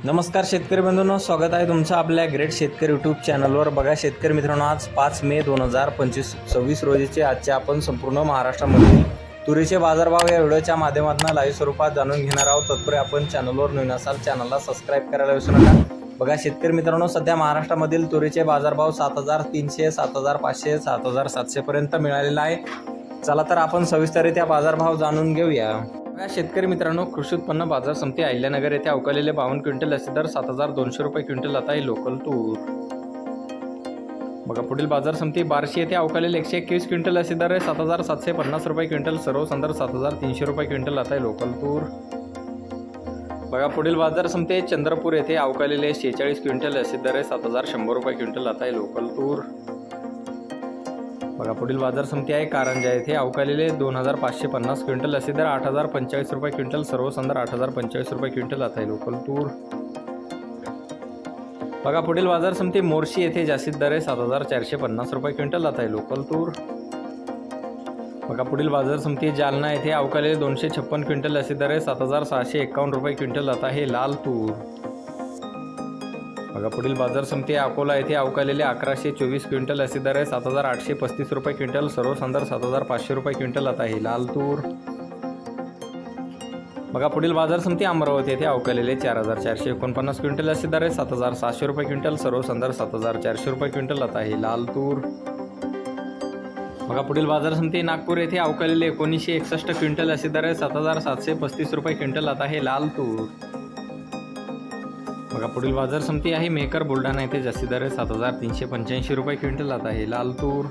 नमस्कार शेतकरी बंधूंनो, स्वागत आहे तुमचं आपल्या ग्रेट शेतकरी यूट्यूब चॅनलवर। बघा शेतकरी मित्रांनो, आज 5 मे 2026 रोजीचे आजचे आपण संपूर्ण महाराष्ट्रामध्ये तुरीचे बाजारभाव या व्हिडिओच्या माध्यमातून लाईव्ह स्वरूपात जाणून घेणार आहोत। तत्पूर्वी आपण चॅनलवर नवीन असाल चॅनलला सबस्क्राईब करायला विसरू नका। बघा शेतकरी मित्रांनो, सध्या महाराष्ट्रामधील तुरीचे बाजारभाव 7300, 7500, 7700 पर्यंत मिळालेला आहे। चला तर आपण सविस्तररित्या बाजारभाव जाणून घेऊया। शेतकरी मित्रांनो, कृषी उत्पन्न बाजार समिती अहिल्यानगर येथे अवकालेले 52 क्विंटल असे दर 7200 रुपये क्विंटल आता आहे लोकल तूर। बघा पुढील बाजार समिती बार्शी येथे अवकालेले 121 क्विंटल असे दर आहे 7750 रुपये क्विंटल, सर्व संदर्भ 7300 रुपये क्विंटल आता आहे लोकल तूर। बघा पुढील बाजार समिती चंद्रपूर येथे अवकालेले 46 क्विंटल असे दर आहे 7100 रुपये क्विंटल आता आहे लोकल तूर। बघा पुढील बाजार समिती आहे कारंजा येथे अवकालेले 2550 क्विंटल असे दर 8045 रुपये क्विंटल, सर्व संदर 8045 रुपये क्विंटल आता आहे लोकल तूर। बघा पुढील बाजार समिती मोर्शी येथे जास्तीत दर आहे 7450 रुपये क्विंटल आता आहे लोकल तूर। बघा पुढील बाजार समिती जालना येथे अवकालेले 256 क्विंटल असे दर आहे 7651 रुपये क्विंटल आता आहे लाल तूर। बघा पुढील बाजार समिती अकोला येथे अवकालेले 1124 क्विंटल असे दर आहे 7835 रुपये क्विंटल, सर्व संदर्भ 7500 रुपये क्विंटल आता आहे लाल तूर। बघा पुढील बाजार समिती अमरावती येथे अवकालेले 4449 क्विंटल असे दर आहे 7700 रुपये क्विंटल, सर्व संदर्भ 7400 रुपये क्विंटल आता आहे लाल तूर। बघा पुढील बाजार समिती नागपूर येथे अवकालेले 1961 क्विंटल असे दर आहे 7735 रुपये क्विंटल आता आहे लाल तूर। बघा पुढील बाजार समिती आहे मेहकर बुलढाणा येथे जास्तीत दर आहे 7385 रुपये क्विंटल आता आहे लाल तूर।